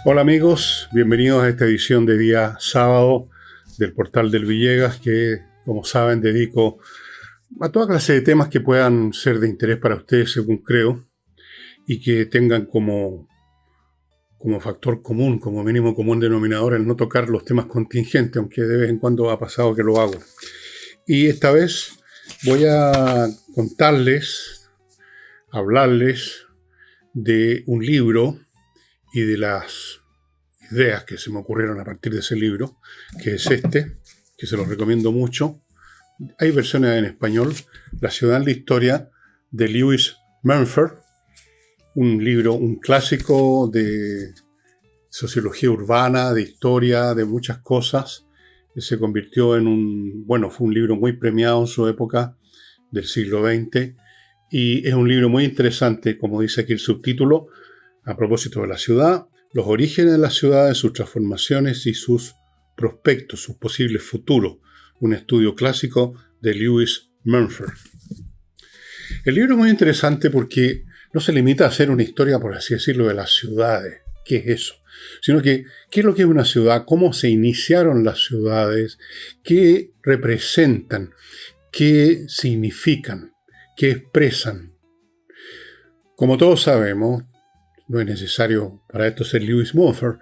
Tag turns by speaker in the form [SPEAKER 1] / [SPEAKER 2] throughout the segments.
[SPEAKER 1] Hola amigos, bienvenidos a esta edición de día sábado del Portal del Villegas que, como saben, dedico a toda clase de temas que puedan ser de interés para ustedes, según creo, y que tengan como factor común, como mínimo común denominador, el no tocar los temas contingentes, aunque de vez en cuando ha pasado que lo hago. Y esta vez voy a hablarles de un libro y de las ideas que se me ocurrieron a partir de ese libro, que es este, que se los recomiendo mucho. Hay versiones en español. La ciudad en la historia, de Lewis Mumford, un libro, un clásico de sociología urbana, de historia, de muchas cosas. Se convirtió en fue un libro muy premiado en su época del siglo XX y es un libro muy interesante, como dice aquí el subtítulo, a propósito de la ciudad, los orígenes de la ciudad, sus transformaciones y sus prospectos, sus posibles futuros. Un estudio clásico de Lewis Mumford. El libro es muy interesante porque no se limita a hacer una historia, por así decirlo, de las ciudades. ¿Qué es eso? Sino que, ¿qué es lo que es una ciudad? ¿Cómo se iniciaron las ciudades? ¿Qué representan? ¿Qué significan? ¿Qué expresan? Como todos sabemos, no es necesario para esto ser Lewis Mumford,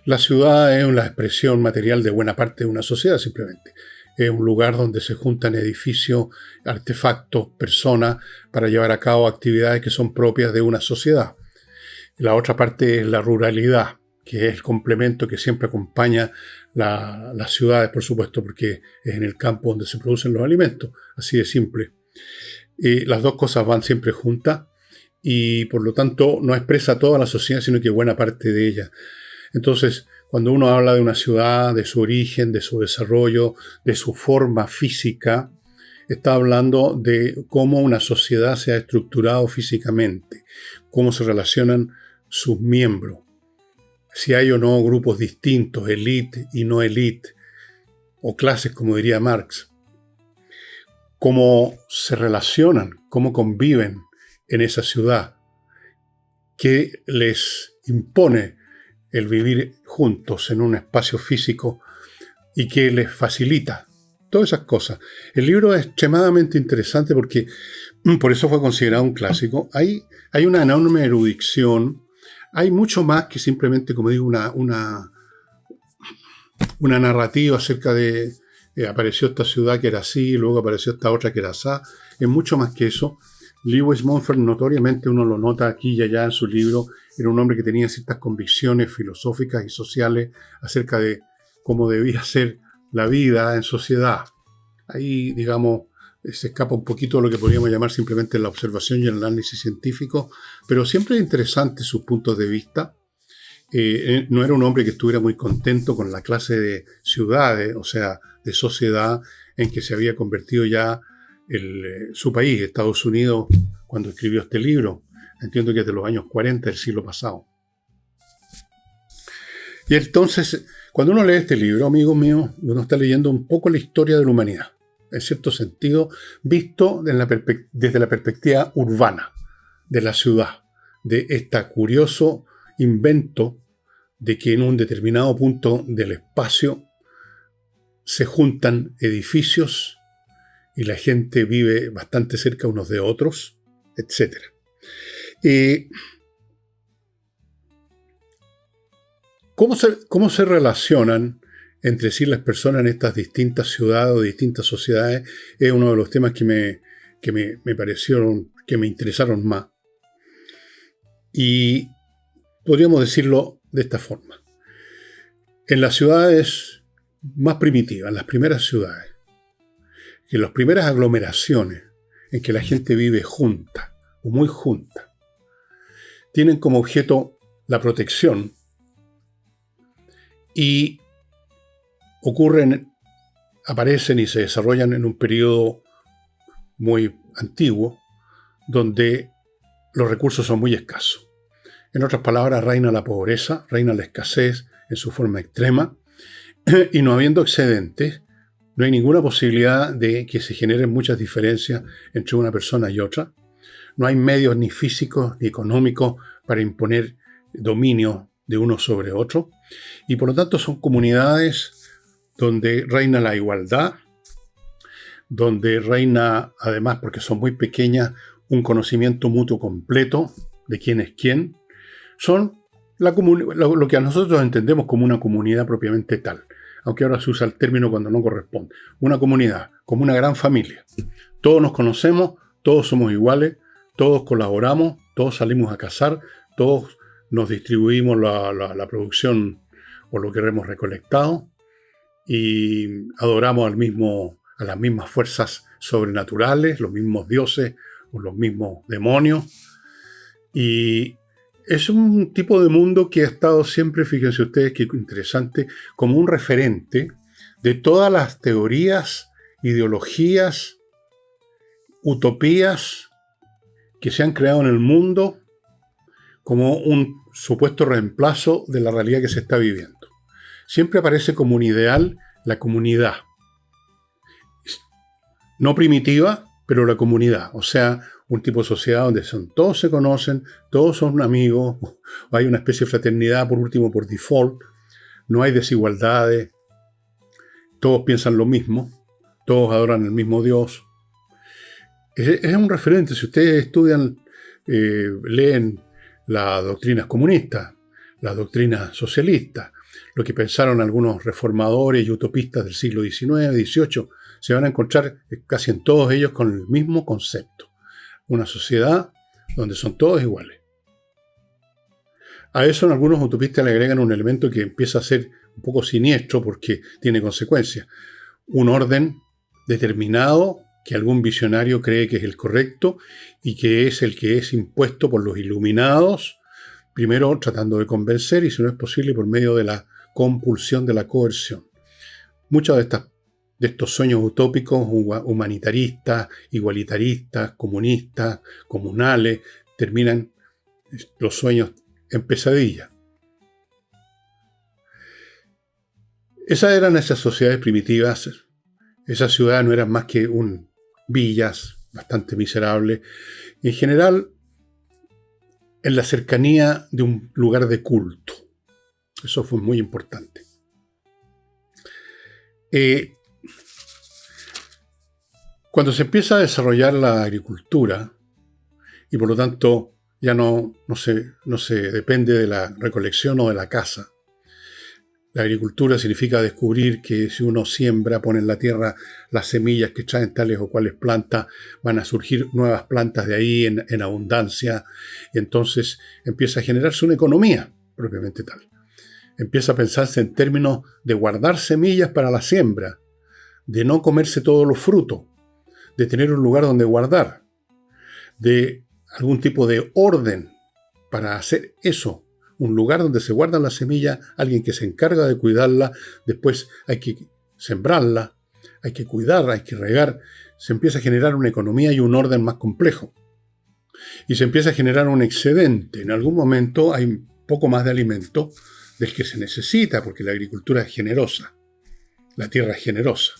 [SPEAKER 1] la ciudad es una expresión material de buena parte de una sociedad simplemente. Es un lugar donde se juntan edificios, artefactos, personas para llevar a cabo actividades que son propias de una sociedad. La otra parte es la ruralidad, que es el complemento que siempre acompaña las ciudades, por supuesto, porque es en el campo donde se producen los alimentos, así de simple. Las dos cosas van siempre juntas y por lo tanto no expresa toda la sociedad, sino que buena parte de ella. Entonces, cuando uno habla de una ciudad, de su origen, de su desarrollo, de su forma física, está hablando de cómo una sociedad se ha estructurado físicamente, cómo se relacionan sus miembros, si hay o no grupos distintos, élite y no élite, o clases, como diría Marx, cómo se relacionan, cómo conviven en esa ciudad, qué les impone el vivir juntos en un espacio físico y qué les facilita. Todas esas cosas. El libro es extremadamente interesante porque por eso fue considerado un clásico. Hay una enorme erudición. Hay mucho más que simplemente, como digo, una narrativa acerca de apareció esta ciudad que era así, luego apareció esta otra que era así. Es mucho más que eso. Lewis Mumford, notoriamente uno lo nota aquí y allá en su libro, era un hombre que tenía ciertas convicciones filosóficas y sociales acerca de cómo debía ser la vida en sociedad. Ahí, digamos, se escapa un poquito de lo que podríamos llamar simplemente la observación y el análisis científico, pero siempre es interesante sus puntos de vista. No era un hombre que estuviera muy contento con la clase de ciudades, o sea, de sociedad en que se había convertido ya su país, Estados Unidos, cuando escribió este libro. Entiendo que es de los años 40 del siglo pasado. Y entonces, cuando uno lee este libro, amigos míos, uno está leyendo un poco la historia de la humanidad, en cierto sentido, visto desde la perspectiva urbana, de la ciudad, de este curioso invento de que en un determinado punto del espacio se juntan edificios y la gente vive bastante cerca unos de otros, etc. ¿Cómo se relacionan entre sí las personas en estas distintas ciudades o distintas sociedades? Es uno de los temas que me parecieron, que me interesaron más. Y podríamos decirlo de esta forma. En las ciudades más primitivas, en las primeras ciudades, en las primeras aglomeraciones en que la gente vive junta o muy junta, tienen como objeto la protección y aparecen y se desarrollan en un periodo muy antiguo donde los recursos son muy escasos. En otras palabras, reina la pobreza, reina la escasez en su forma extrema, y no habiendo excedentes, no hay ninguna posibilidad de que se generen muchas diferencias entre una persona y otra. No hay medios ni físicos ni económicos para imponer dominio de uno sobre otro, y por lo tanto son comunidades donde reina la igualdad, donde reina, además, porque son muy pequeñas, un conocimiento mutuo completo de quién es quién. Son lo que a nosotros entendemos como una comunidad propiamente tal, aunque ahora se usa el término cuando no corresponde. Una comunidad, como una gran familia. Todos nos conocemos, todos somos iguales, todos colaboramos, todos salimos a cazar, todos nos distribuimos la producción o lo que hemos recolectado y adoramos a las mismas fuerzas sobrenaturales, los mismos dioses o los mismos demonios. Y es un tipo de mundo que ha estado siempre, fíjense ustedes qué interesante, como un referente de todas las teorías, ideologías, utopías que se han creado en el mundo como un supuesto reemplazo de la realidad que se está viviendo. Siempre aparece como un ideal la comunidad. No primitiva, pero la comunidad. O sea, un tipo de sociedad donde todos se conocen, todos son amigos, hay una especie de fraternidad, por último, por default, no hay desigualdades, todos piensan lo mismo, todos adoran el mismo Dios. Es un referente. Si ustedes estudian, leen las doctrinas comunistas, las doctrinas socialistas, lo que pensaron algunos reformadores y utopistas del siglo XIX, XVIII, se van a encontrar casi en todos ellos con el mismo concepto. Una sociedad donde son todos iguales. A eso algunos utopistas le agregan un elemento que empieza a ser un poco siniestro porque tiene consecuencias. Un orden determinado que algún visionario cree que es el correcto y que es el que es impuesto por los iluminados, primero tratando de convencer y, si no es posible, por medio de la compulsión, de la coerción. Muchos de estos sueños utópicos, humanitaristas, igualitaristas, comunistas, comunales, terminan los sueños en pesadilla. Esas eran esas sociedades primitivas. Esas ciudades no eran más que villas bastante miserables. En general, en la cercanía de un lugar de culto. Eso fue muy importante. Cuando se empieza a desarrollar la agricultura, y por lo tanto ya no se depende de la recolección o de la caza, la agricultura significa descubrir que si uno siembra, pone en la tierra las semillas que traen tales o cuales plantas, van a surgir nuevas plantas de ahí en abundancia, y entonces empieza a generarse una economía propiamente tal. Empieza a pensarse en términos de guardar semillas para la siembra, de no comerse todos los frutos, de tener un lugar donde guardar, de algún tipo de orden para hacer eso. Un lugar donde se guardan las semillas, alguien que se encarga de cuidarla, después hay que sembrarla, hay que cuidarla, hay que regar. Se empieza a generar una economía y un orden más complejo. Y se empieza a generar un excedente. En algún momento hay un poco más de alimento del que se necesita, porque la agricultura es generosa. La tierra es generosa.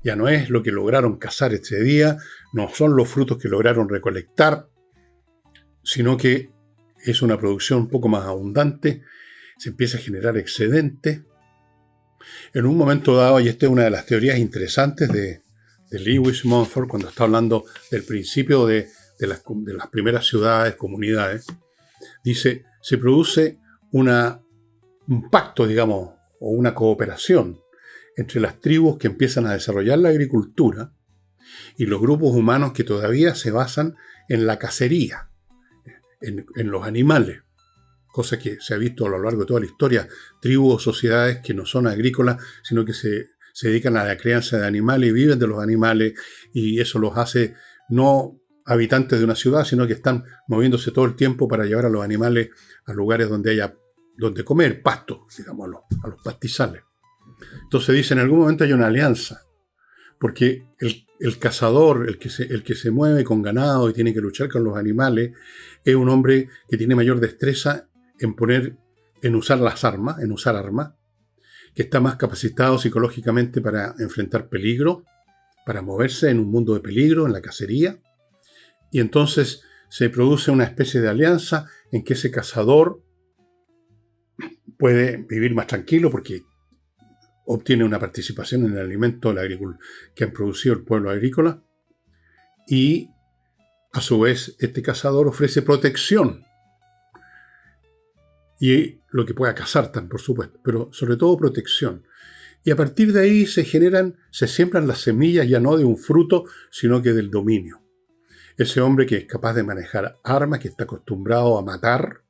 [SPEAKER 1] Ya no es lo que lograron cazar este día, no son los frutos que lograron recolectar, sino que es una producción un poco más abundante, se empieza a generar excedente. En un momento dado, y esta es una de las teorías interesantes de Lewis Mumford, cuando está hablando del principio de las primeras ciudades, comunidades, dice, se produce un pacto, digamos, o una cooperación entre las tribus que empiezan a desarrollar la agricultura y los grupos humanos que todavía se basan en la cacería, en los animales, cosa que se ha visto a lo largo de toda la historia, tribus o sociedades que no son agrícolas, sino que se dedican a la crianza de animales y viven de los animales, y eso los hace no habitantes de una ciudad, sino que están moviéndose todo el tiempo para llevar a los animales a lugares donde haya donde comer, pasto, digamos, a los pastizales. Entonces dice, en algún momento hay una alianza, porque el cazador, el que se mueve con ganado y tiene que luchar con los animales, es un hombre que tiene mayor destreza en usar armas, que está más capacitado psicológicamente para enfrentar peligro, para moverse en un mundo de peligro, en la cacería, y entonces se produce una especie de alianza en que ese cazador puede vivir más tranquilo porque obtiene una participación en el alimento que han producido el pueblo agrícola, y a su vez este cazador ofrece protección y lo que pueda cazar, por supuesto, pero sobre todo protección. Y a partir de ahí se siembran las semillas ya no de un fruto, sino que del dominio. Ese hombre que es capaz de manejar armas, que está acostumbrado a matar,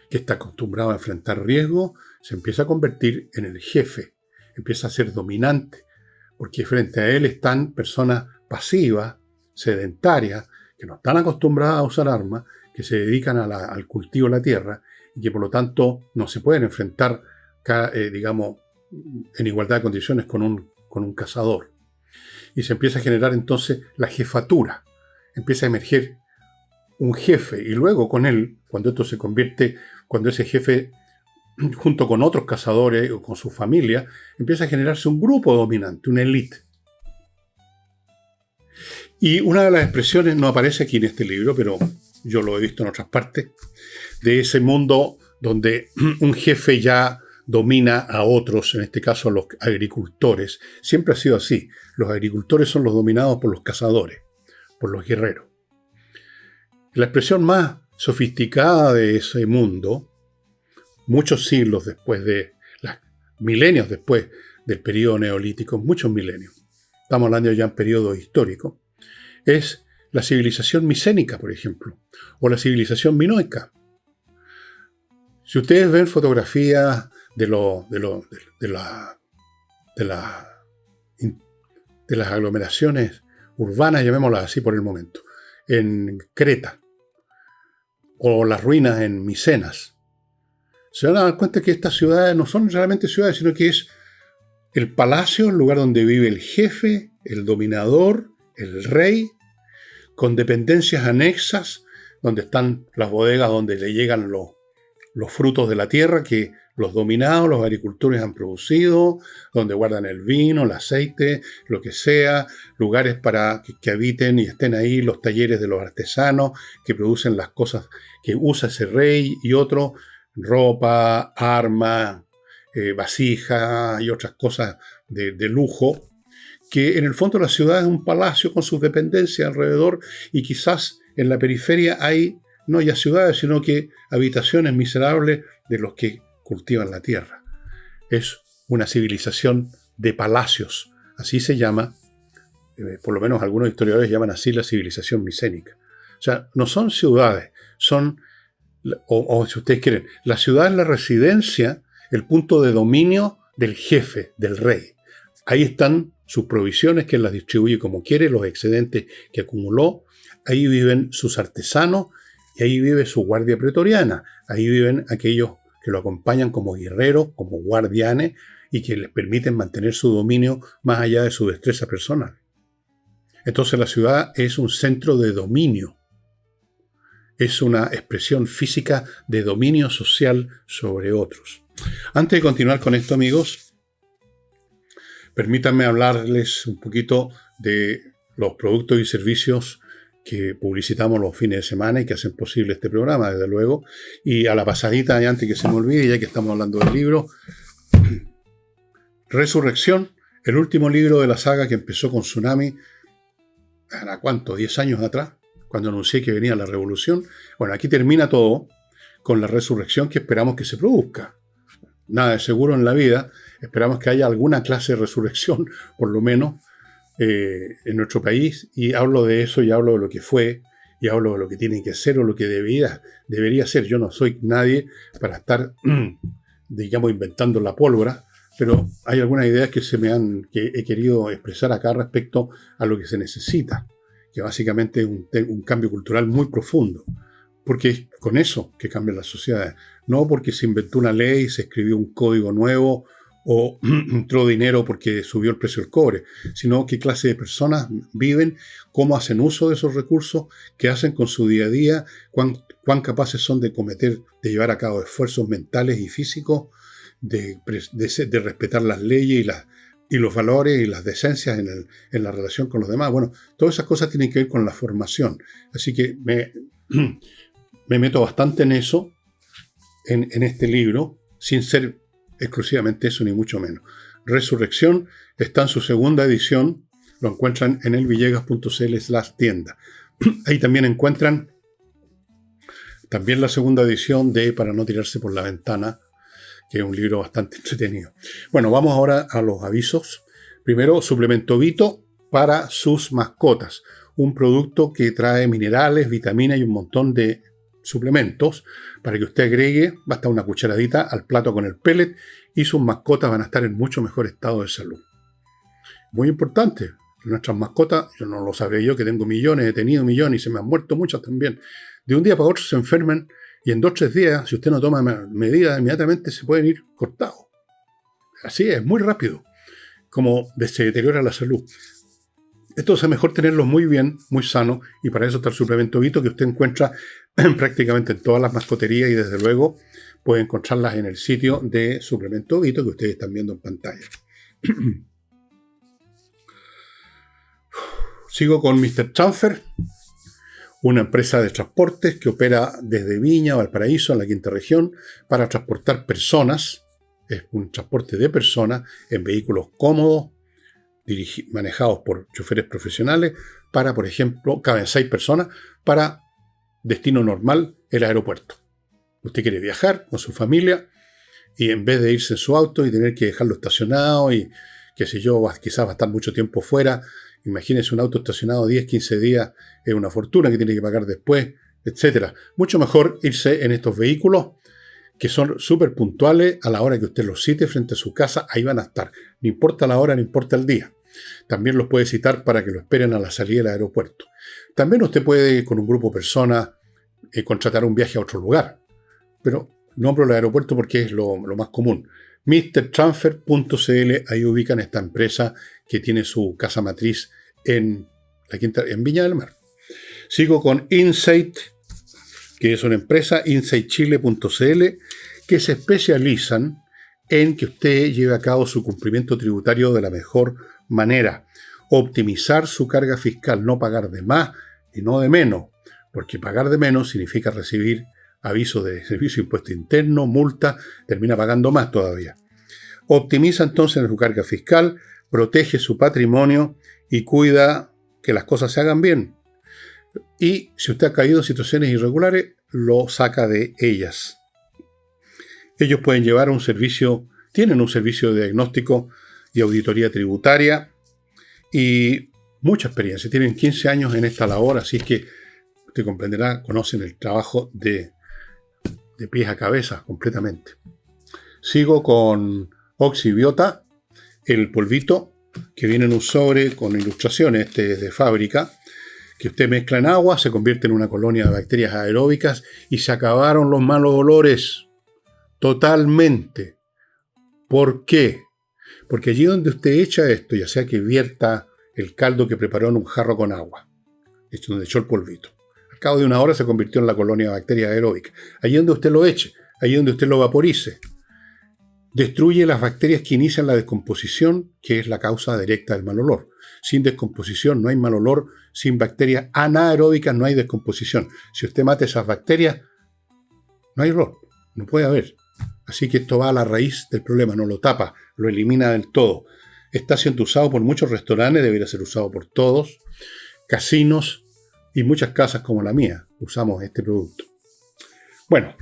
[SPEAKER 1] que está acostumbrado a enfrentar riesgos, se empieza a convertir en el jefe, empieza a ser dominante, porque frente a él están personas pasivas, sedentarias, que no están acostumbradas a usar armas, que se dedican al cultivo de la tierra y que por lo tanto no se pueden enfrentar, digamos, en igualdad de condiciones con un cazador. Y se empieza a generar entonces la jefatura, empieza a emerger un jefe, y luego con él, cuando ese jefe junto con otros cazadores o con su familia, empieza a generarse un grupo dominante, una élite. Y una de las expresiones, no aparece aquí en este libro, pero yo lo he visto en otras partes, de ese mundo donde un jefe ya domina a otros, en este caso a los agricultores. Siempre ha sido así. Los agricultores son los dominados por los cazadores, por los guerreros. La expresión más sofisticada de ese mundo, muchos siglos después milenios después del periodo neolítico, muchos milenios, estamos hablando ya en periodo histórico, es la civilización micénica, por ejemplo, o la civilización minoica. Si ustedes ven fotografías de las aglomeraciones urbanas, llamémoslas así por el momento, en Creta, o las ruinas en Micenas, se van a dar cuenta que estas ciudades no son realmente ciudades, sino que es el palacio, el lugar donde vive el jefe, el dominador, el rey, con dependencias anexas, donde están las bodegas donde le llegan los frutos de la tierra que los dominados, los agricultores han producido, donde guardan el vino, el aceite, lo que sea, lugares para que habiten y estén ahí los talleres de los artesanos que producen las cosas que usa ese rey y otro, ropa, armas, vasijas y otras cosas de lujo, que en el fondo la ciudad es un palacio con sus dependencias alrededor, y quizás en la periferia hay no ya ciudades, sino que habitaciones miserables de los que cultivan la tierra. Es una civilización de palacios, así se llama, por lo menos algunos historiadores llaman así la civilización micénica. O sea, no son ciudades, son, o si ustedes quieren, la ciudad es la residencia, el punto de dominio del jefe, del rey. Ahí están sus provisiones, que él las distribuye como quiere, los excedentes que acumuló. Ahí viven sus artesanos y ahí vive su guardia pretoriana. Ahí viven aquellos que lo acompañan como guerreros, como guardianes, y que les permiten mantener su dominio más allá de su destreza personal. Entonces la ciudad es un centro de dominio. Es una expresión física de dominio social sobre otros. Antes de continuar con esto, amigos, permítanme hablarles un poquito de los productos y servicios que publicitamos los fines de semana y que hacen posible este programa, desde luego. Y a la pasadita, y antes que se me olvide, ya que estamos hablando del libro, Resurrección, el último libro de la saga que empezó con Tsunami, ¿a cuánto? 10 años atrás, cuando anuncié que venía la revolución. Bueno, aquí termina todo con la resurrección que esperamos que se produzca. Nada de seguro en la vida, esperamos que haya alguna clase de resurrección, por lo menos, en nuestro país, y hablo de eso y hablo de lo que fue, y hablo de lo que tiene que ser o lo que debería ser. Yo no soy nadie para estar, digamos, inventando la pólvora, pero hay algunas ideas que he querido expresar acá respecto a lo que se necesita, que básicamente es un cambio cultural muy profundo, porque es con eso que cambian las sociedades, no porque se inventó una ley, se escribió un código nuevo o entró dinero porque subió el precio del cobre, sino qué clase de personas viven, cómo hacen uso de esos recursos, qué hacen con su día a día, cuán capaces son de llevar a cabo esfuerzos mentales y físicos, de respetar las leyes y los valores y las decencias en la relación con los demás. Bueno, todas esas cosas tienen que ver con la formación. Así que me meto bastante en eso, en este libro, sin ser exclusivamente eso, ni mucho menos. Resurrección está en su segunda edición, lo encuentran en elvillegas.cl/tienda. Ahí también encuentran también la segunda edición de Para no tirarse por la ventana, que es un libro bastante entretenido. Bueno, vamos ahora a los avisos. Primero, suplemento Vito para sus mascotas. Un producto que trae minerales, vitaminas y un montón de suplementos para que usted agregue, basta una cucharadita al plato con el pellet y sus mascotas van a estar en mucho mejor estado de salud. Muy importante, nuestras mascotas, yo no lo sabré yo que tengo millones, he tenido millones y se me han muerto muchas también. De un día para otro se enferman y en 2 o 3 días, si usted no toma medidas, inmediatamente se pueden ir cortados. Así es, muy rápido, como se deteriora la salud. Entonces es mejor tenerlos muy bien, muy sanos, y para eso está el suplemento Vito que usted encuentra prácticamente en todas las mascoterías y desde luego puede encontrarlas en el sitio de suplemento Vito que ustedes están viendo en pantalla. Sigo con Mr. Transfer, una empresa de transportes que opera desde Viña, Valparaíso, en la quinta región, para transportar personas. Es un transporte de personas en vehículos cómodos, manejados por choferes profesionales, para, por ejemplo, caben 6 personas, para destino normal, el aeropuerto. Usted quiere viajar con su familia y en vez de irse en su auto y tener que dejarlo estacionado y, qué sé yo, quizás va a estar mucho tiempo fuera, imagínese un auto estacionado 10, 15 días, es una fortuna que tiene que pagar después, etc. Mucho mejor irse en estos vehículos que son súper puntuales a la hora que usted los cite frente a su casa, ahí van a estar. No importa la hora, no importa el día. También los puede citar para que lo esperen a la salida del aeropuerto. También usted puede, con un grupo de personas, contratar un viaje a otro lugar. Pero nombro el aeropuerto porque es lo más común. mrtransfer.cl, ahí ubican esta empresa que tiene su casa matriz en Viña del Mar. Sigo con Insight, que es una empresa, insightchile.cl, que se especializan en que usted lleve a cabo su cumplimiento tributario de la mejor manera. Optimizar su carga fiscal, no pagar de más y no de menos, porque pagar de menos significa recibir aviso de servicio de impuesto interno, multa, termina pagando más todavía. Optimiza entonces su carga fiscal, protege su patrimonio y cuida que las cosas se hagan bien. Y si usted ha caído en situaciones irregulares, lo saca de ellas. Ellos pueden llevar tienen un servicio de diagnóstico y auditoría tributaria y mucha experiencia. Tienen 15 años en esta labor, así es que usted comprenderá, conocen el trabajo de pies a cabeza completamente. Sigo con Oxibiota, el polvito que viene en un sobre con ilustraciones de fábrica, que usted mezcla en agua, se convierte en una colonia de bacterias aeróbicas y se acabaron los malos olores. Totalmente. ¿Por qué? Porque allí donde usted echa esto, ya sea que vierta el caldo que preparó en un jarro con agua, donde echó el polvito, al cabo de una hora se convirtió en la colonia de bacterias aeróbicas. Allí donde usted lo eche, allí donde usted lo vaporice, destruye las bacterias que inician la descomposición, que es la causa directa del mal olor. Sin descomposición no hay mal olor, sin bacterias anaeróbicas no hay descomposición. Si usted mata esas bacterias, no hay olor, no puede haber. Así que esto va a la raíz del problema, no lo tapa, lo elimina del todo. Está siendo usado por muchos restaurantes, debería ser usado por todos, casinos y muchas casas como la mía. Usamos este producto. Bueno,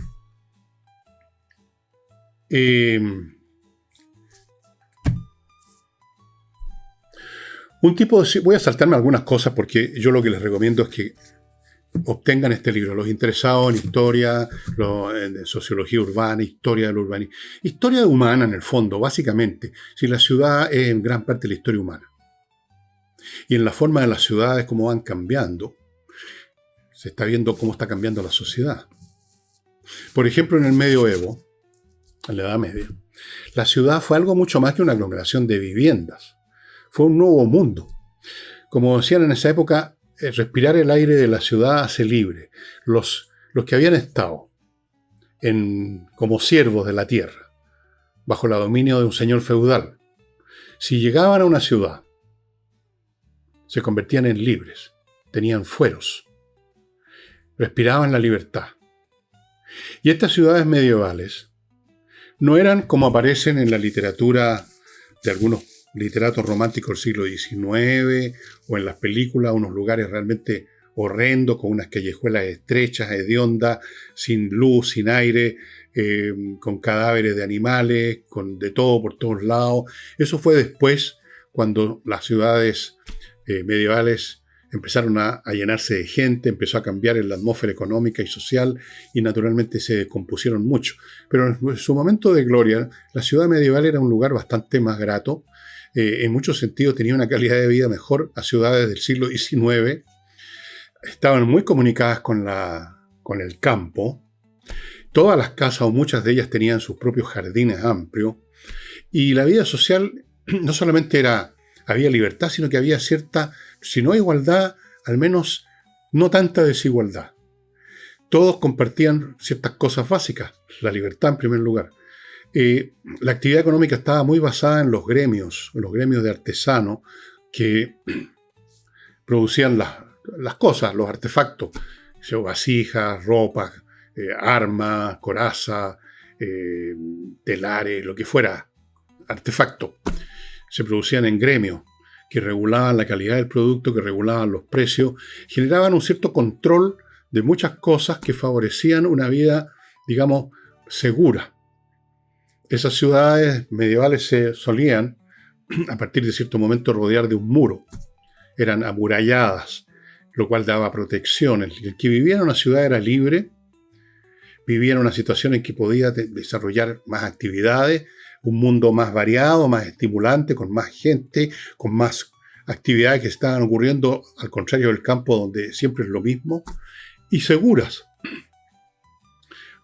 [SPEAKER 1] voy a saltarme algunas cosas porque yo lo que les recomiendo es que obtengan este libro, los interesados en historia, en sociología urbana, historia del urbanismo. Historia humana en el fondo, básicamente. Si la ciudad es en gran parte la historia humana. Y en la forma de las ciudades, cómo van cambiando, se está viendo cómo está cambiando la sociedad. Por ejemplo, en el medioevo, en la Edad Media, la ciudad fue algo mucho más que una aglomeración de viviendas. Fue un nuevo mundo. Como decían en esa época, respirar el aire de la ciudad hace libre. Los que habían estado como siervos de la tierra, bajo el dominio de un señor feudal, si llegaban a una ciudad, se convertían en libres, tenían fueros, respiraban la libertad. Y estas ciudades medievales no eran como aparecen en la literatura de algunos literatos románticos del siglo XIX o en las películas, unos lugares realmente horrendos, con unas callejuelas estrechas, hediondas, sin luz, sin aire, con cadáveres de animales, con de todo por todos lados. Eso fue después, cuando las ciudades medievales empezaron a llenarse de gente, empezó a cambiar en la atmósfera económica y social y naturalmente se descompusieron mucho. Pero en su momento de gloria, la ciudad medieval era un lugar bastante más grato. En muchos sentidos tenía una calidad de vida mejor a ciudades del siglo XIX. Estaban muy comunicadas con el campo. Todas las casas o muchas de ellas tenían sus propios jardines amplios. Y la vida social no solamente había libertad, sino que había cierta, si no igualdad, al menos no tanta desigualdad. Todos compartían ciertas cosas básicas, la libertad en primer lugar. La actividad económica estaba muy basada en los gremios de artesanos que producían las cosas, los artefactos, vasijas, ropas, armas, corazas, telares, lo que fuera, artefactos. Se producían en gremios que regulaban la calidad del producto, que regulaban los precios, generaban un cierto control de muchas cosas que favorecían una vida, digamos, segura. Esas ciudades medievales se solían, a partir de cierto momento, rodear de un muro. Eran amuralladas, lo cual daba protección. El que vivía en una ciudad era libre, vivía en una situación en que podía desarrollar más actividades, un mundo más variado, más estimulante, con más gente, con más actividades que estaban ocurriendo, al contrario del campo donde siempre es lo mismo, y seguras,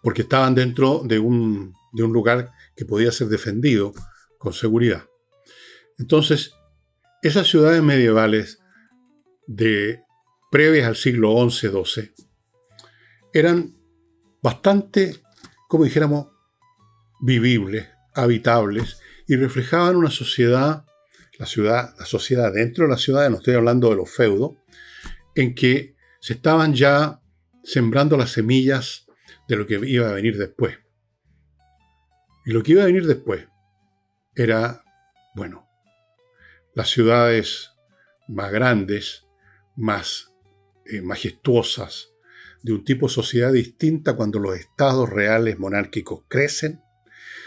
[SPEAKER 1] porque estaban dentro de un lugar que podía ser defendido con seguridad. Entonces, esas ciudades medievales previas al siglo XI-XII eran bastante, como dijéramos, vivibles, habitables, y reflejaban una sociedad, la sociedad dentro de la ciudad, no estoy hablando de los feudos, en que se estaban ya sembrando las semillas de lo que iba a venir después. Y lo que iba a venir después era, bueno, las ciudades más grandes, más majestuosas, de un tipo de sociedad distinta cuando los estados reales monárquicos crecen,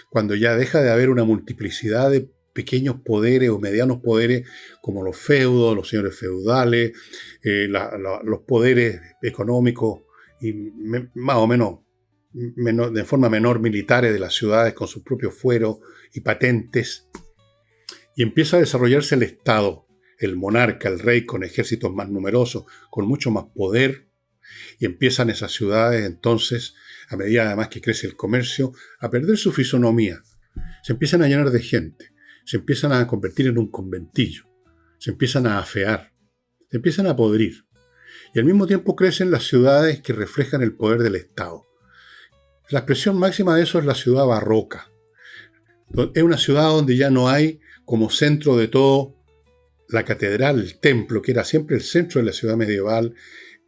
[SPEAKER 1] cuando ya deja de haber una multiplicidad de pequeños poderes o medianos poderes como los feudos, los señores feudales, los poderes económicos y más o menos de forma menor militares de las ciudades con sus propios fueros y patentes. Y empieza a desarrollarse el Estado, el monarca, el rey, con ejércitos más numerosos, con mucho más poder. Y empiezan esas ciudades entonces, a medida además que crece el comercio, a perder su fisonomía. Se empiezan a llenar de gente, se empiezan a convertir en un conventillo, se empiezan a afear, se empiezan a podrir. Y al mismo tiempo crecen las ciudades que reflejan el poder del Estado. La expresión máxima de eso es la ciudad barroca. Es una ciudad donde ya no hay como centro de todo la catedral, el templo, que era siempre el centro de la ciudad medieval,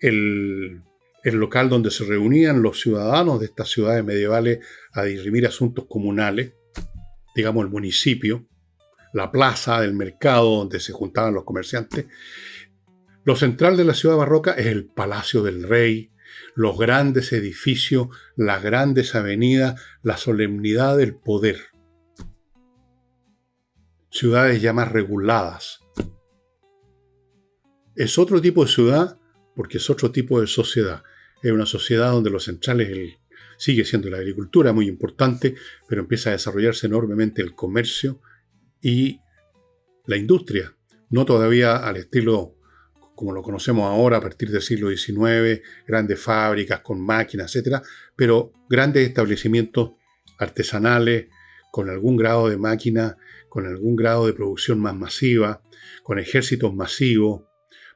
[SPEAKER 1] el local donde se reunían los ciudadanos de estas ciudades medievales a dirimir asuntos comunales, digamos el municipio, la plaza del mercado donde se juntaban los comerciantes. Lo central de la ciudad barroca es el Palacio del Rey, los grandes edificios, las grandes avenidas, la solemnidad del poder. Ciudades ya más reguladas. Es otro tipo de ciudad porque es otro tipo de sociedad. Es una sociedad donde lo central sigue siendo la agricultura, muy importante, pero empieza a desarrollarse enormemente el comercio y la industria. No todavía al estilo como lo conocemos ahora a partir del siglo XIX, grandes fábricas con máquinas, etc., pero grandes establecimientos artesanales con algún grado de máquina, con algún grado de producción más masiva, con ejércitos masivos,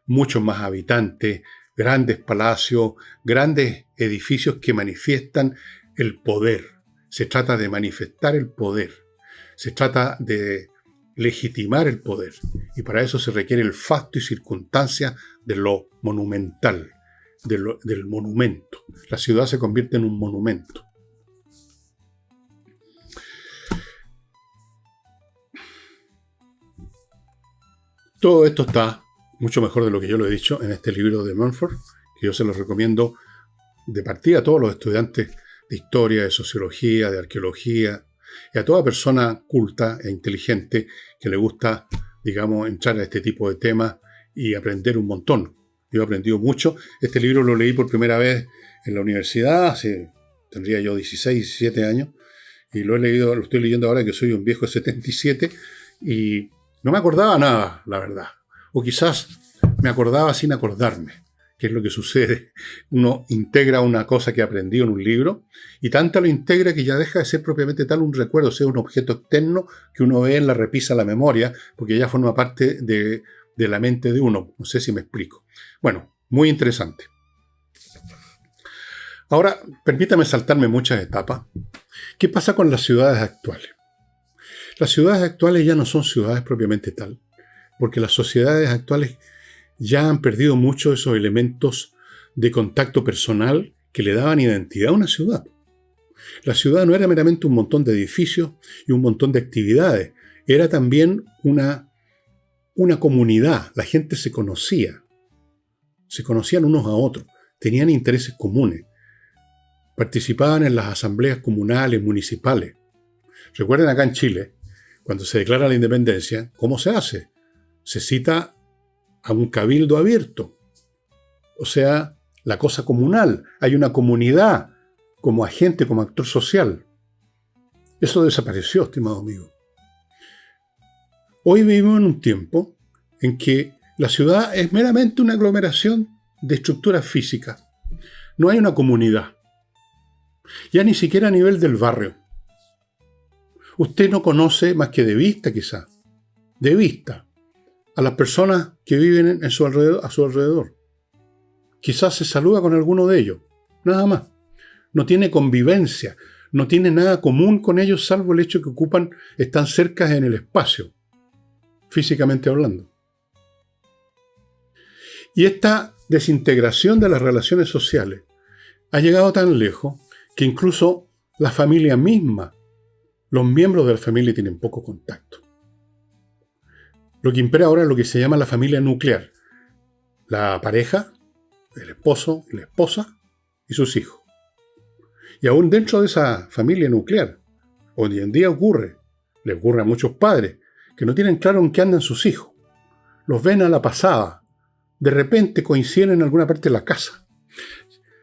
[SPEAKER 1] muchos más habitantes, grandes palacios, grandes edificios que manifiestan el poder. Se trata de manifestar el poder. Se trata de legitimar el poder. Y para eso se requiere el fasto y circunstancia de lo monumental, del monumento. La ciudad se convierte en un monumento. Todo esto está mucho mejor de lo que yo lo he dicho en este libro de Mumford, que yo se lo recomiendo de partida a todos los estudiantes de historia, de sociología, de arqueología, y a toda persona culta e inteligente que le gusta, digamos, entrar a este tipo de temas y aprender un montón. Yo he aprendido mucho. Este libro lo leí por primera vez en la universidad, tendría yo 16, 17 años, y lo estoy leyendo ahora que soy un viejo de 77, y no me acordaba nada, la verdad. O quizás me acordaba sin acordarme, que es lo que sucede. Uno integra una cosa que aprendió en un libro, y tanto lo integra que ya deja de ser propiamente tal un recuerdo, sea un objeto externo que uno ve en la repisa de la memoria, porque ya forma parte de la mente de uno. No sé si me explico. Bueno, muy interesante. Ahora, permítame saltarme muchas etapas. ¿Qué pasa con las ciudades actuales? Las ciudades actuales ya no son ciudades propiamente tal, porque las sociedades actuales ya han perdido mucho de esos elementos de contacto personal que le daban identidad a una ciudad. La ciudad no era meramente un montón de edificios y un montón de actividades, era también una comunidad. La gente se conocían unos a otros, tenían intereses comunes, participaban en las asambleas comunales, municipales. Recuerden acá en Chile, cuando se declara la independencia, ¿cómo se hace? Se cita a un cabildo abierto, o sea, la cosa comunal. Hay una comunidad como agente, como actor social. Eso desapareció, estimado amigo. Hoy vivimos en un tiempo en que la ciudad es meramente una aglomeración de estructuras físicas. No hay una comunidad. Ya ni siquiera a nivel del barrio. Usted no conoce más que de vista, quizá, de vista, a las personas que viven a su alrededor. Quizás se saluda con alguno de ellos, nada más. No tiene convivencia, no tiene nada común con ellos salvo el hecho que están cerca en el espacio, físicamente hablando. Y esta desintegración de las relaciones sociales ha llegado tan lejos que incluso la familia misma, los miembros de la familia tienen poco contacto. Lo que impera ahora es lo que se llama la familia nuclear. La pareja, el esposo y la esposa y sus hijos. Y aún dentro de esa familia nuclear, hoy en día le ocurre a muchos padres, que no tienen claro en qué andan sus hijos. Los ven a la pasada. De repente coinciden en alguna parte de la casa.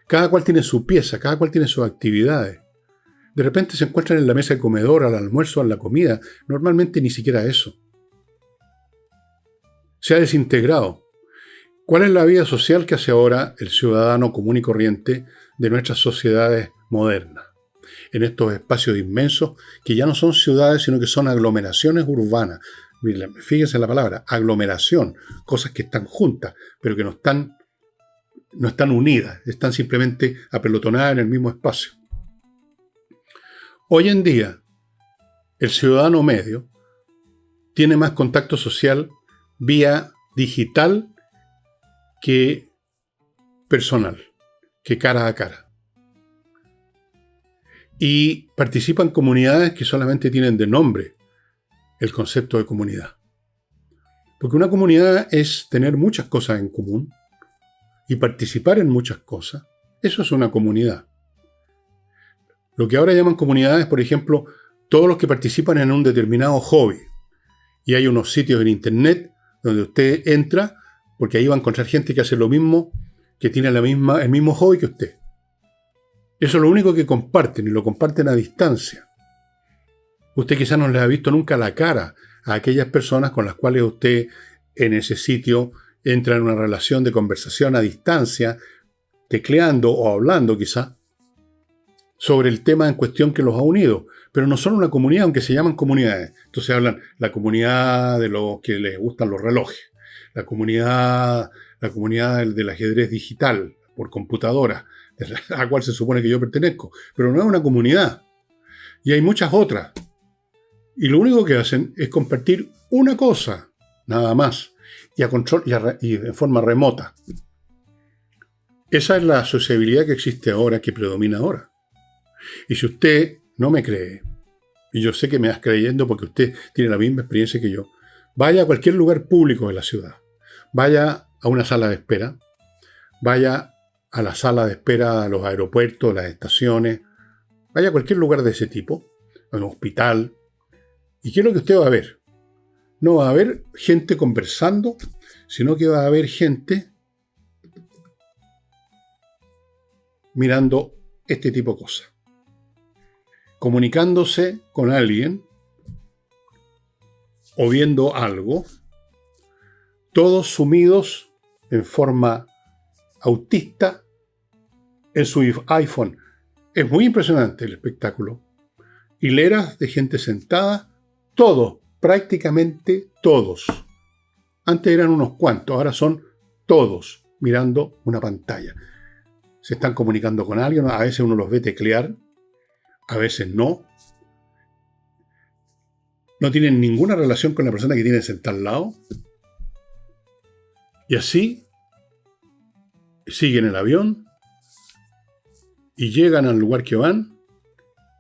[SPEAKER 1] Cada cual tiene su pieza, cada cual tiene sus actividades. De repente se encuentran en la mesa de comedor, al almuerzo, a la comida. Normalmente ni siquiera eso. Se ha desintegrado. ¿Cuál es la vida social que hace ahora el ciudadano común y corriente de nuestras sociedades modernas? En estos espacios inmensos que ya no son ciudades, sino que son aglomeraciones urbanas. Fíjense en la palabra, aglomeración. Cosas que están juntas, pero que no están unidas. Están simplemente apelotonadas en el mismo espacio. Hoy en día, el ciudadano medio tiene más contacto social vía digital que personal, que cara a cara. Y participa en comunidades que solamente tienen de nombre el concepto de comunidad. Porque una comunidad es tener muchas cosas en común y participar en muchas cosas. Eso es una comunidad. Lo que ahora llaman comunidades, por ejemplo, todos los que participan en un determinado hobby. Y hay unos sitios en internet donde usted entra, porque ahí va a encontrar gente que hace lo mismo, que tiene el mismo hobby que usted. Eso es lo único que comparten, y lo comparten a distancia. Usted quizás no les ha visto nunca la cara a aquellas personas con las cuales usted en ese sitio entra en una relación de conversación a distancia, tecleando o hablando quizás, sobre el tema en cuestión que los ha unido. Pero no son una comunidad, aunque se llaman comunidades. Entonces hablan la comunidad de los que les gustan los relojes, la comunidad del ajedrez digital por computadora, a la cual se supone que yo pertenezco. Pero no es una comunidad. Y hay muchas otras. Y lo único que hacen es compartir una cosa, nada más, y en forma remota. Esa es la sociabilidad que existe ahora, que predomina ahora. Y si usted no me cree, y yo sé que me vas creyendo porque usted tiene la misma experiencia que yo, vaya a cualquier lugar público de la ciudad. Vaya a una sala de espera. Vaya a la sala de espera de los aeropuertos, las estaciones. Vaya a cualquier lugar de ese tipo, a un hospital. ¿Y qué es lo que usted va a ver? No va a haber gente conversando, sino que va a haber gente mirando este tipo de cosas. Comunicándose con alguien o viendo algo, todos sumidos en forma autista en su iPhone. Es muy impresionante el espectáculo. Hileras de gente sentada, todos, prácticamente todos. Antes eran unos cuantos, ahora son todos mirando una pantalla. Se están comunicando con alguien, a veces uno los ve teclear, a veces no. No tienen ninguna relación con la persona que tienen sentada al lado. Y así siguen el avión y llegan al lugar que van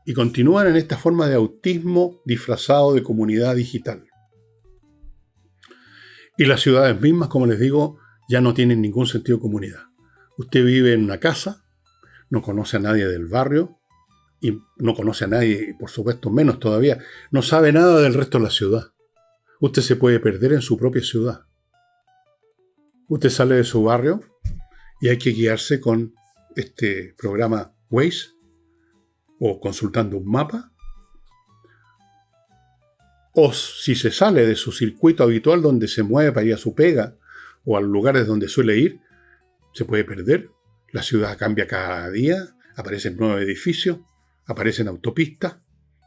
[SPEAKER 1] y continúan en esta forma de autismo disfrazado de comunidad digital. Y las ciudades mismas, como les digo, ya no tienen ningún sentido de comunidad. Usted vive en una casa, no conoce a nadie del barrio, y no conoce a nadie, y por supuesto menos todavía, no sabe nada del resto de la ciudad. Usted se puede perder en su propia ciudad. Usted sale de su barrio y hay que guiarse con este programa Waze o consultando un mapa. O si se sale de su circuito habitual donde se mueve para ir a su pega o a los lugares donde suele ir, se puede perder. La ciudad cambia cada día, aparecen nuevos edificios, aparecen autopistas.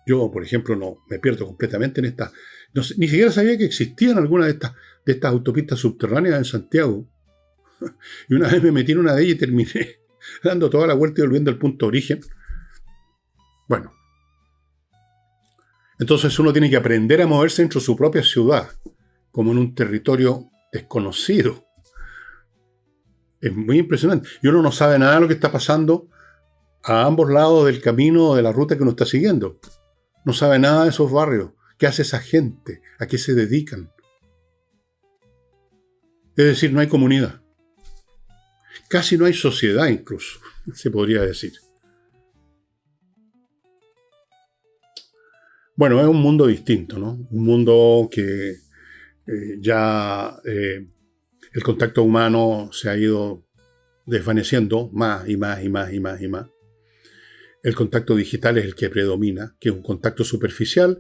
[SPEAKER 1] Yo, por ejemplo, no me pierdo completamente en esta. No sé, ni siquiera sabía que existían algunas de estas autopistas subterráneas en Santiago. Y una vez me metí en una de ellas y terminé dando toda la vuelta y volviendo al punto de origen. Bueno. Entonces uno tiene que aprender a moverse dentro de su propia ciudad, como en un territorio desconocido. Es muy impresionante. Y uno no sabe nada de lo que está pasando a ambos lados del camino o de la ruta que uno está siguiendo. No sabe nada de esos barrios. ¿Qué hace esa gente? ¿A qué se dedican? Es decir, no hay comunidad. Casi no hay sociedad incluso, se podría decir. Bueno, es un mundo distinto, ¿no? Un mundo que el contacto humano se ha ido desvaneciendo más y más y más y más y más. El contacto digital es el que predomina, que es un contacto superficial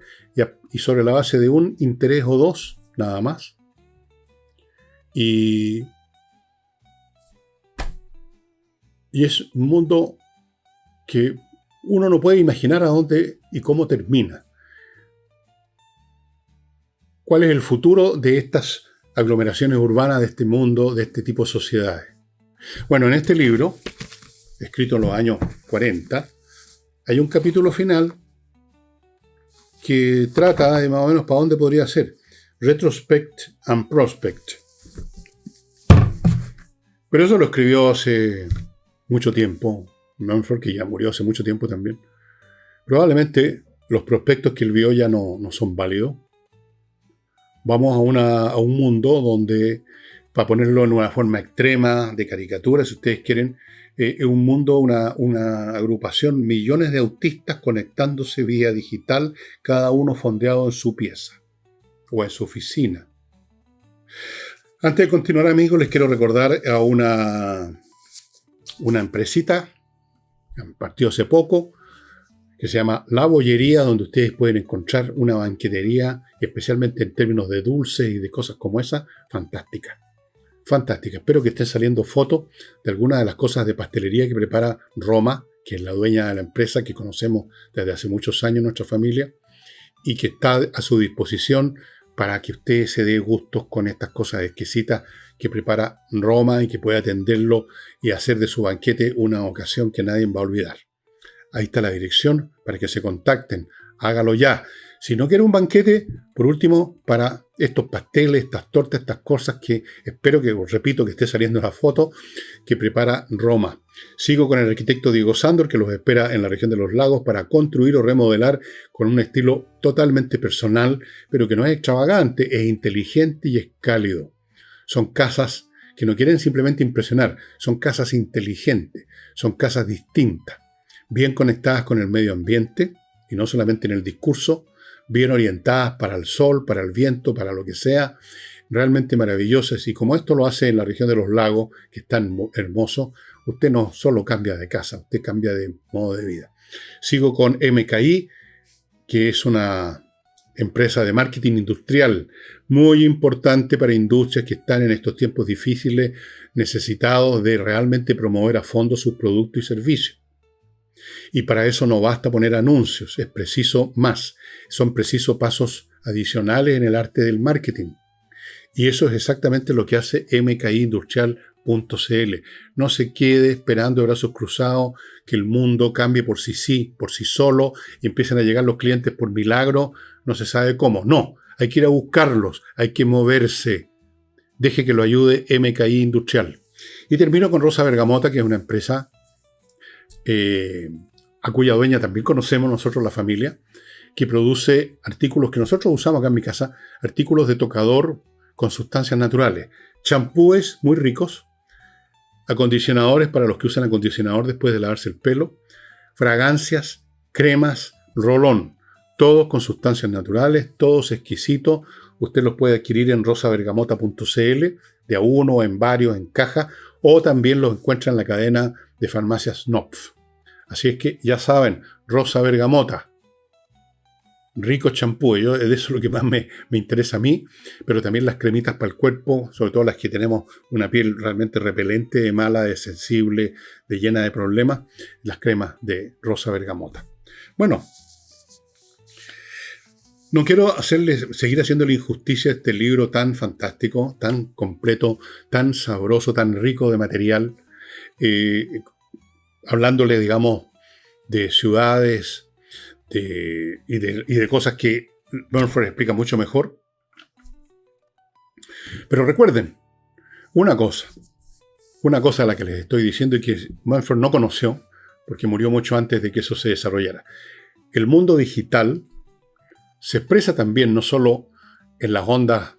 [SPEAKER 1] y sobre la base de un interés o dos, nada más. Y es un mundo que uno no puede imaginar a dónde y cómo termina. ¿Cuál es el futuro de estas aglomeraciones urbanas, de este mundo, de este tipo de sociedades? Bueno, en este libro, escrito en los años 40, hay un capítulo final que trata de más o menos para dónde podría ser. Retrospect and Prospect. Pero eso lo escribió hace mucho tiempo. Mumford, que ya murió hace mucho tiempo también. Probablemente los prospectos que él vio ya no son válidos. Vamos a un mundo donde, para ponerlo en una forma extrema de caricatura, si ustedes quieren, es un mundo, una agrupación, millones de autistas conectándose vía digital, cada uno fondeado en su pieza o en su oficina. Antes de continuar, amigos, les quiero recordar a una empresita que partió hace poco, que se llama La Bollería, donde ustedes pueden encontrar una banquetería, especialmente en términos de dulces y de cosas como esa, fantástica. Fantástica. Espero que estén saliendo fotos de algunas de las cosas de pastelería que prepara Roma, que es la dueña de la empresa que conocemos desde hace muchos años en nuestra familia, y que está a su disposición para que usted se dé gustos con estas cosas exquisitas que prepara Roma y que puede atenderlo y hacer de su banquete una ocasión que nadie va a olvidar. Ahí está la dirección para que se contacten. Hágalo ya. Si no quiere un banquete, por último, para estos pasteles, estas tortas, estas cosas que espero que, os repito, que esté saliendo la foto que prepara Roma. Sigo con el arquitecto Diego Sándor, que los espera en la región de los lagos para construir o remodelar con un estilo totalmente personal, pero que no es extravagante, es inteligente y es cálido. Son casas que no quieren simplemente impresionar, son casas inteligentes, son casas distintas, bien conectadas con el medio ambiente, y no solamente en el discurso, bien orientadas para el sol, para el viento, para lo que sea, realmente maravillosas. Y como esto lo hace en la región de los lagos, que es tan hermoso, usted no solo cambia de casa, usted cambia de modo de vida. Sigo con MKI, que es una empresa de marketing industrial muy importante para industrias que están en estos tiempos difíciles, necesitados de realmente promover a fondo sus productos y servicios. Y para eso no basta poner anuncios, es preciso más. Son precisos pasos adicionales en el arte del marketing. Y eso es exactamente lo que hace mkiindustrial.cl. No se quede esperando de brazos cruzados que el mundo cambie por sí solo, y empiecen a llegar los clientes por milagro, no se sabe cómo. No, hay que ir a buscarlos, hay que moverse. Deje que lo ayude MKI Industrial. Y termino con Rosa Bergamota, que es una empresa a cuya dueña también conocemos nosotros, la familia, que produce artículos que nosotros usamos acá en mi casa, artículos de tocador con sustancias naturales, champúes muy ricos, acondicionadores para los que usan acondicionador después de lavarse el pelo, fragancias, cremas, rolón, todos con sustancias naturales, todos exquisitos. Usted los puede adquirir en rosabergamota.cl, de a uno, en varios, en caja, o también los encuentra en la cadena de farmacias Knopf. Así es que ya saben, Rosa Bergamota, rico champú, de eso es lo que más me interesa a mí, pero también las cremitas para el cuerpo, sobre todo las que tenemos una piel realmente repelente, de mala, de sensible, de llena de problemas, las cremas de Rosa Bergamota. Bueno, no quiero seguir haciéndole injusticia a este libro tan fantástico, tan completo, tan sabroso, tan rico de material, hablándole, digamos, de ciudades y de cosas que Mumford explica mucho mejor. Pero recuerden, una cosa a la que les estoy diciendo y que Mumford no conoció, porque murió mucho antes de que eso se desarrollara. El mundo digital se expresa también no solo en las ondas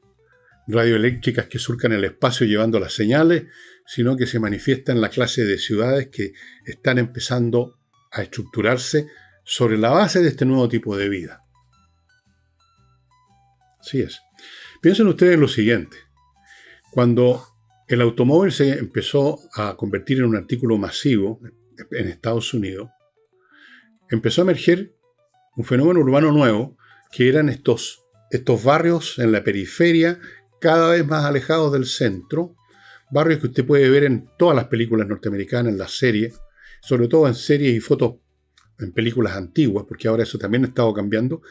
[SPEAKER 1] radioeléctricas que surcan el espacio llevando las señales, sino que se manifiesta en la clase de ciudades que están empezando a estructurarse sobre la base de este nuevo tipo de vida. Así es. Piensen ustedes lo siguiente. Cuando el automóvil se empezó a convertir en un artículo masivo en Estados Unidos, empezó a emerger un fenómeno urbano nuevo, que eran estos barrios en la periferia, cada vez más alejados del centro, barrios que usted puede ver en todas las películas norteamericanas, en las series, sobre todo en series y fotos en películas antiguas, porque ahora eso también ha estado cambiando.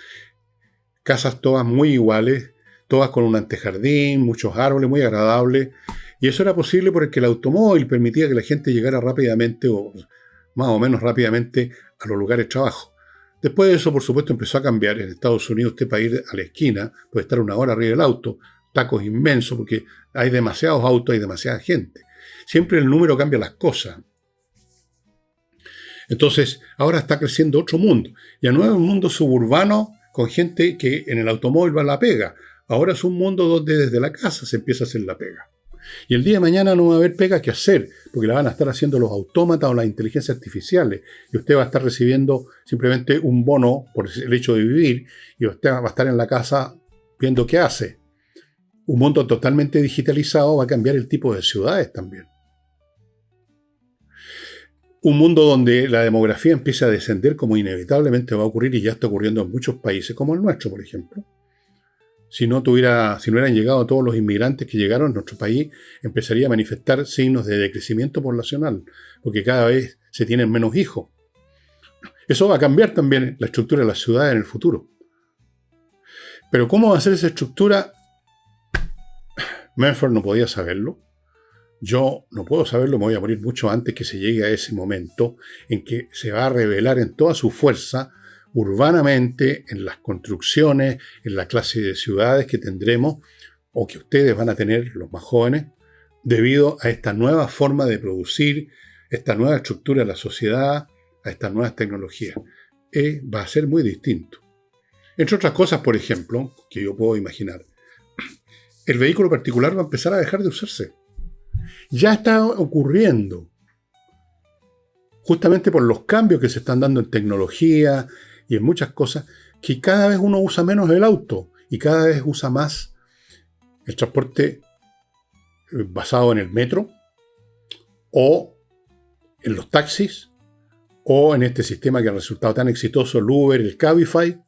[SPEAKER 1] Casas todas muy iguales, todas con un antejardín, muchos árboles, muy agradables, y eso era posible porque el automóvil permitía que la gente llegara rápidamente, o más o menos rápidamente, a los lugares de trabajo. Después de eso, por supuesto, empezó a cambiar. En Estados Unidos, usted para ir a la esquina puede estar una hora arriba del auto, tacos inmensos, porque hay demasiados autos, hay demasiada gente. Siempre el número cambia las cosas. Entonces, ahora está creciendo otro mundo. Ya no es un mundo suburbano con gente que en el automóvil va a la pega. Ahora es un mundo donde desde la casa se empieza a hacer la pega. Y el día de mañana no va a haber pega que hacer, porque la van a estar haciendo los autómatas o las inteligencias artificiales. Y usted va a estar recibiendo simplemente un bono por el hecho de vivir, y usted va a estar en la casa viendo qué hace. Un mundo totalmente digitalizado va a cambiar el tipo de ciudades también. Un mundo donde la demografía empieza a descender, como inevitablemente va a ocurrir, y ya está ocurriendo en muchos países, como el nuestro, por ejemplo. Si no hubieran llegado todos los inmigrantes que llegaron a nuestro país, empezaría a manifestar signos de decrecimiento poblacional, porque cada vez se tienen menos hijos. Eso va a cambiar también la estructura de las ciudades en el futuro. Pero ¿cómo va a ser esa estructura? Mumford no podía saberlo. Yo no puedo saberlo, me voy a morir mucho antes que se llegue a ese momento en que se va a revelar en toda su fuerza urbanamente en las construcciones, en la clase de ciudades que tendremos o que ustedes van a tener, los más jóvenes, debido a esta nueva forma de producir, esta nueva estructura de la sociedad, a estas nuevas tecnologías. Va a ser muy distinto. Entre otras cosas, por ejemplo, que yo puedo imaginar, el vehículo particular va a empezar a dejar de usarse. Ya está ocurriendo, justamente por los cambios que se están dando en tecnología y en muchas cosas, que cada vez uno usa menos el auto y cada vez usa más el transporte basado en el metro o en los taxis o en este sistema que ha resultado tan exitoso, el Uber, el Cabify,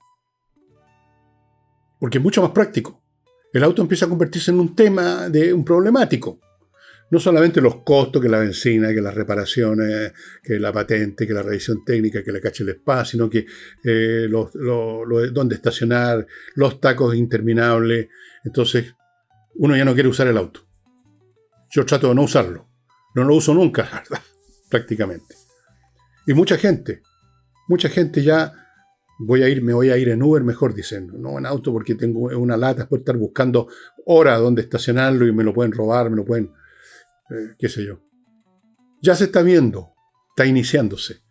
[SPEAKER 1] porque es mucho más práctico. El auto empieza a convertirse en un tema un problemático. No solamente los costos, que la benzina, que las reparaciones, que la patente, que la revisión técnica, que le cache el spa, sino que dónde estacionar, los tacos interminables. Entonces, uno ya no quiere usar el auto. Yo trato de no usarlo. No lo uso nunca, la verdad, prácticamente. Y mucha gente ya me voy a ir en Uber mejor, dicen, no en auto porque tengo una lata, después estar buscando horas donde estacionarlo y me lo pueden robar, me lo pueden, qué sé yo. Ya se está viendo, está iniciándose.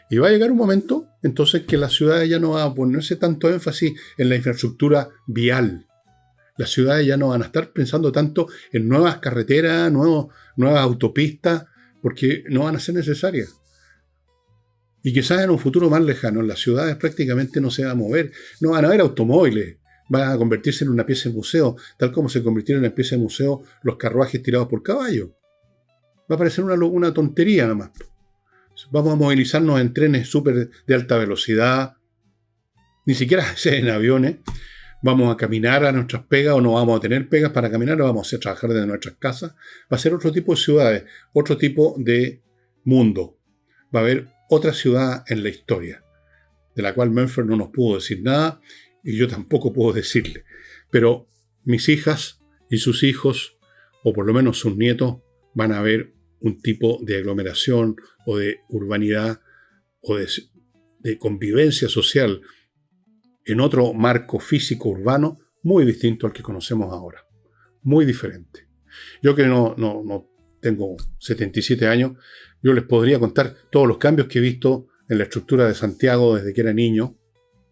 [SPEAKER 1] Y va a llegar un momento, entonces, que las ciudades ya no van a ponerse tanto énfasis en la infraestructura vial. Las ciudades ya no van a estar pensando tanto en nuevas carreteras, nuevas autopistas, porque no van a ser necesarias. Y quizás en un futuro más lejano, las ciudades prácticamente no se van a mover, no van a haber automóviles, van a convertirse en una pieza de museo, tal como se convirtieron en pieza de museo los carruajes tirados por caballos. Va a parecer una tontería nada más. Vamos a movilizarnos en trenes súper de alta velocidad, ni siquiera en aviones. Vamos a caminar a nuestras pegas o no vamos a tener pegas para caminar, o vamos a trabajar desde nuestras casas. Va a ser otro tipo de ciudades, otro tipo de mundo. Va a haber otra ciudad en la historia, de la cual Mumford no nos pudo decir nada y yo tampoco puedo decirle. Pero mis hijas y sus hijos, o por lo menos sus nietos, van a ver un tipo de aglomeración o de urbanidad o de convivencia social en otro marco físico urbano muy distinto al que conocemos ahora. Muy diferente. Yo que no tengo 77 años, yo les podría contar todos los cambios que he visto en la estructura de Santiago desde que era niño,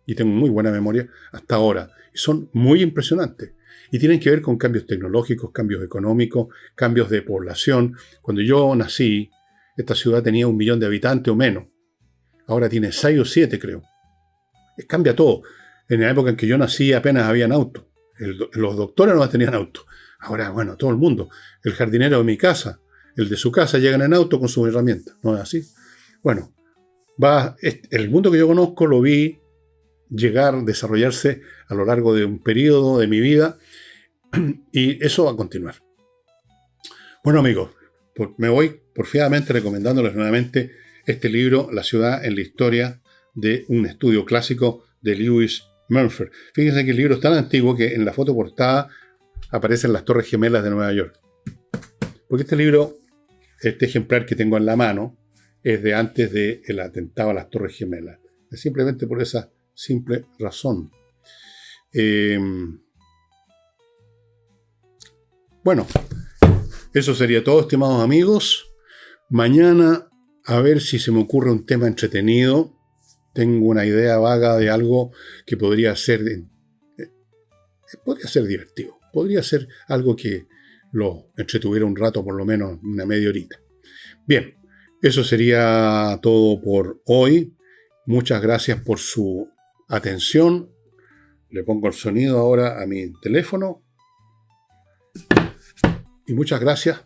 [SPEAKER 1] y tengo muy buena memoria, hasta ahora. Y son muy impresionantes. Y tienen que ver con cambios tecnológicos, cambios económicos, cambios de población. Cuando yo nací, esta ciudad tenía 1 millón de habitantes o menos. Ahora tiene 6 o 7, creo. Cambia todo. En la época en que yo nací apenas habían autos. Los doctores no tenían auto. Ahora, bueno, todo el mundo. El jardinero de mi casa, el de su casa, llegan en auto con sus herramientas. ¿No es así? Bueno, el mundo que yo conozco lo vi llegar, desarrollarse a lo largo de un periodo de mi vida y eso va a continuar. Bueno, amigos, me voy porfiadamente recomendándoles nuevamente este libro, La ciudad en la historia, de un estudio clásico de Lewis Mumford. Fíjense que el libro es tan antiguo que en la foto portada aparecen las Torres Gemelas de Nueva York. Porque este libro, este ejemplar que tengo en la mano, es de antes del atentado a las Torres Gemelas. Es simplemente por esa simple razón. Bueno, eso sería todo, estimados amigos. Mañana, a ver si se me ocurre un tema entretenido. Tengo una idea vaga de algo que podría ser divertido. Podría ser algo que lo entretuviera un rato, por lo menos una media horita. Bien, eso sería todo por hoy. Muchas gracias por su atención. Le pongo el sonido ahora a mi teléfono. Y muchas gracias